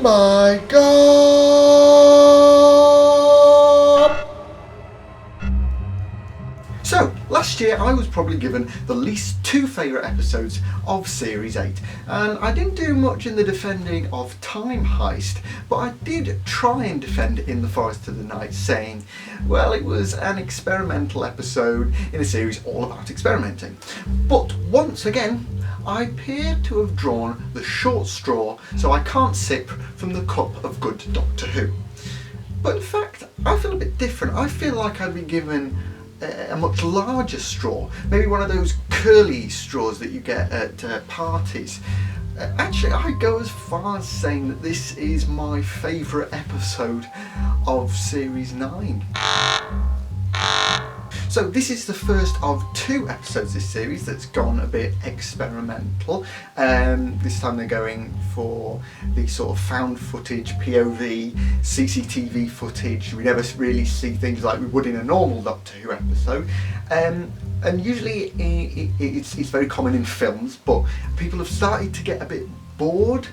Oh my god! So, last year I was probably given the least two favourite episodes of Series 8, and I didn't do much in the defending of Time Heist, but I did try and defend In the Forest of the Night, saying, well, it was an experimental episode in a series all about experimenting. But once again, I appear to have drawn the short straw, so I can't sip from the cup of good Doctor Who. But in fact, I feel a bit different. I feel like I'd be given a much larger straw, maybe one of those curly straws that you get at parties. Actually, I go as far as saying that this is my favourite episode of Series 9. So this is the first of two episodes this series that's gone a bit experimental. This time they're going for the sort of found footage, POV, CCTV footage. We never really see things like we would in a normal Doctor Who episode. And usually it's very common in films, but people have started to get a bit bored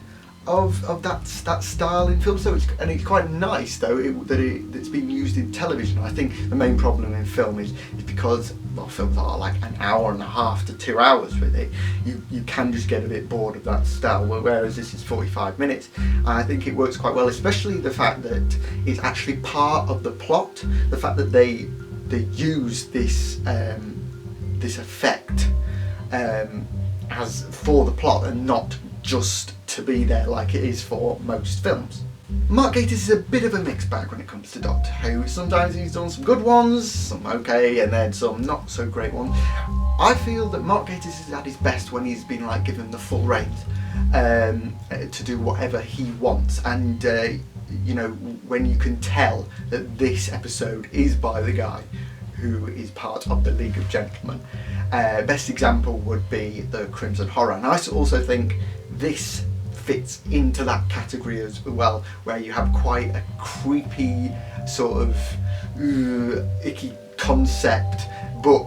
of that style in film, and it's quite nice though that it's being used in television. I think the main problem in film is because, well, films are like an hour and a half to 2 hours with it. You can just get a bit bored of that style, whereas this is 45 minutes, and I think it works quite well, especially the fact that it's actually part of the plot, the fact that they use this this effect as for the plot and not just to be there like it is for most films. Mark Gatiss is a bit of a mixed bag when it comes to Doctor Who. Sometimes he's done some good ones, some okay, and then some not so great ones. I feel that Mark Gatiss is at his best when he's been like given the full reins to do whatever he wants, and you know, when you can tell that this episode is by the guy who is part of the League of Gentlemen. Best example would be the Crimson Horror, and I also think this fits into that category as well, where you have quite a creepy sort of icky concept, but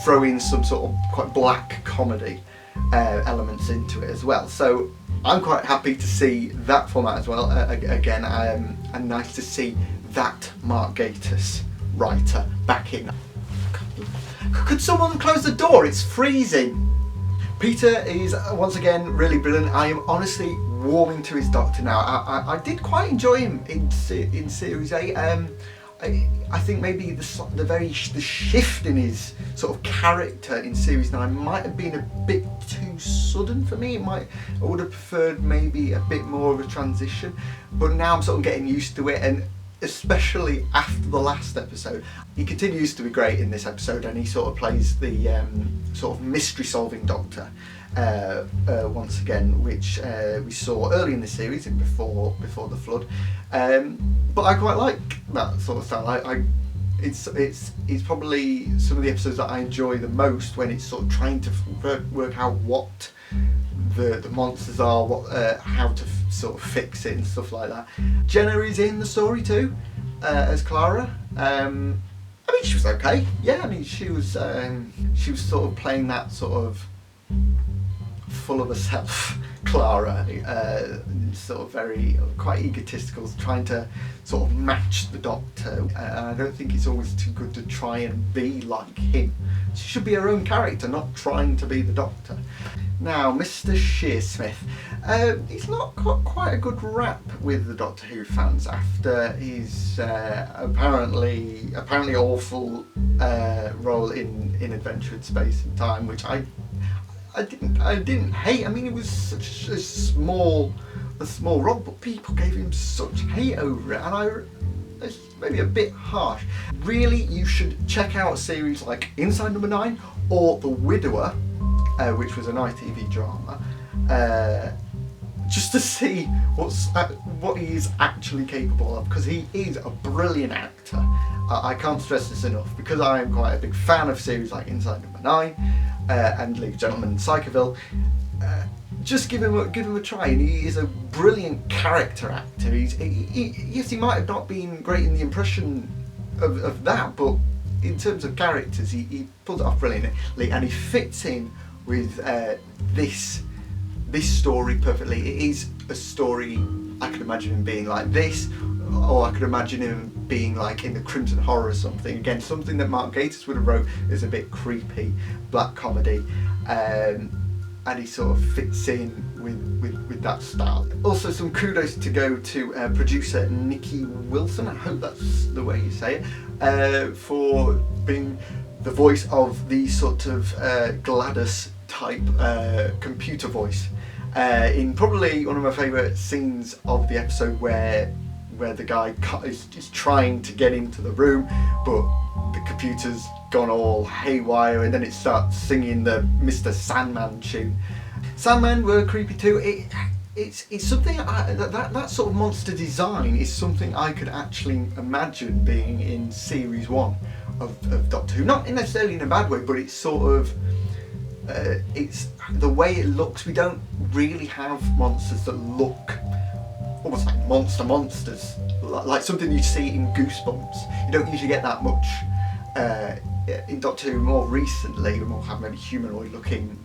throw in some sort of quite black comedy elements into it as well. So I'm quite happy to see that format as well. Again, and nice to see that Mark Gatiss writer back in. Could someone close the door? It's freezing. Peter is once again really brilliant. I am honestly warming to his Doctor now. I did quite enjoy him in Series 8. I think maybe the shift in his sort of character in Series 9 might have been a bit too sudden for me. I would have preferred maybe a bit more of a transition, but now I'm sort of getting used to it, and especially after the last episode. He continues to be great in this episode, and he sort of plays the sort of mystery solving Doctor once again, which we saw early in the series and before the flood. But I quite like that sort of style. It's probably some of the episodes that I enjoy the most, when it's sort of trying to work out what the monsters are, how to sort of fix it and stuff like that. Jenna is in the story too, as Clara. I mean, she was okay. Yeah, I mean, she was sort of playing that sort of full of herself Clara, sort of quite egotistical, trying to sort of match the Doctor. I don't think it's always too good to try and be like him. She should be her own character, not trying to be the Doctor. Now, Mr. Shearsmith, he's not got quite a good rap with the Doctor Who fans after his apparently awful role in Adventure in Space and Time, which I didn't hate. I mean, it was such a small role, but people gave him such hate over it, and it's maybe a bit harsh. Really, you should check out a series like Inside Number 9 or The Widower, which was an ITV drama, just to see what he is actually capable of, because he is a brilliant actor. I can't stress this enough, because I am quite a big fan of series like Inside Number 9 and League of Gentlemen and Psychoville. Just give him a try, and he is a brilliant character actor. Yes, he might have not been great in the impression of that, but in terms of characters, he pulls it off brilliantly, and he fits in with this story perfectly. It is a story I could imagine him being like this, or I could imagine him being like in the Crimson Horror or something. Again, something that Mark Gatiss would have wrote is a bit creepy, black comedy, and he sort of fits in with that style. Also, some kudos to go to producer Nikki Wilson, I hope that's the way you say it, for being the voice of the sort of GLaDOS type computer voice in probably one of my favourite scenes of the episode, where the guy is trying to get into the room, but the computer's gone all haywire, and then it starts singing the Mr. Sandman tune. Sandmen were creepy too. It's something that sort of monster design is something I could actually imagine being in series 1 of Doctor Who. Not necessarily in a bad way, but it's sort of it's the way it looks. We don't really have monsters that look almost like monsters, like something you see in Goosebumps. You don't usually get that much in Doctor Who. More recently, we more have maybe humanoid looking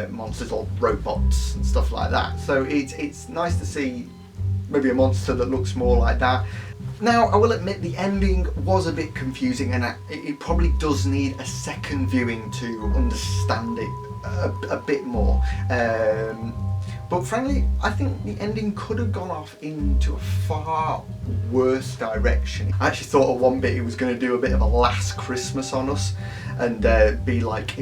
monsters or robots and stuff like that. So it's nice to see maybe a monster that looks more like that. Now, I will admit the ending was a bit confusing, and it probably does need a second viewing to understand it a bit more. But frankly, I think the ending could have gone off into a far worse direction. I actually thought at one bit it was going to do a bit of a Last Christmas on us, and be like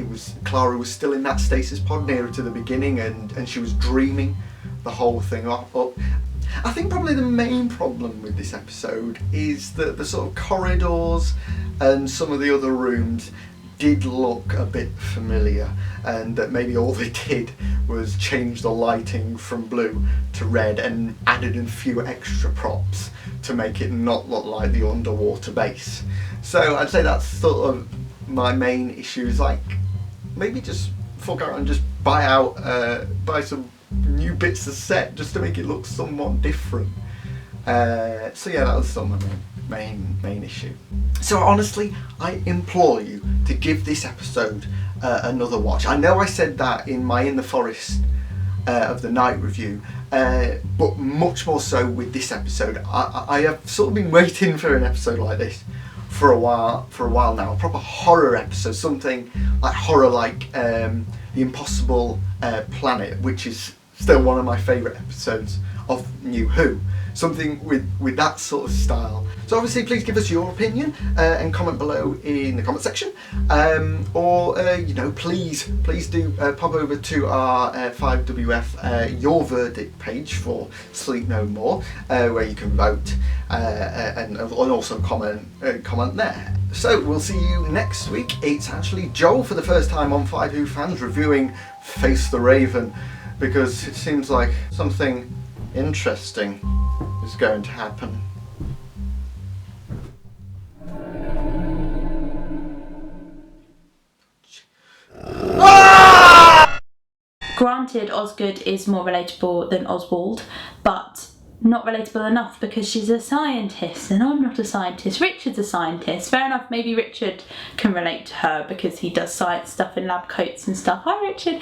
Clara was still in that stasis pod nearer to the beginning, and she was dreaming the whole thing up. I think probably the main problem with this episode is that the sort of corridors and some of the other rooms did look a bit familiar, and that maybe all they did was change the lighting from blue to red and added a few extra props to make it not look like the underwater base. So I'd say that's sort of my main issue, is like maybe just fork out and just buy some new bits of set just to make it look somewhat different. So yeah, that was sort of my main issue. So honestly, I implore you to give this episode another watch. I know I said that in my In the Forest of the Night review, but much more so with this episode. I have sort of been waiting for an episode like this for a while now, a proper horror episode, something like horror like The Impossible Planet, which is still one of my favourite episodes of New Who. Something with that sort of style. So obviously please give us your opinion and comment below in the comment section, or please do pop over to our 5WF Your Verdict page for Sleep No More, where you can vote and also comment there. So we'll see you next week. It's actually Joel for the first time on 5 Who Fans reviewing Face the Raven, because it seems like something interesting is going to happen. Granted, Osgood is more relatable than Oswald, but not relatable enough because she's a scientist and I'm not a scientist. Richard's a scientist. Fair enough, maybe Richard can relate to her because he does science stuff in lab coats and stuff. Hi Richard.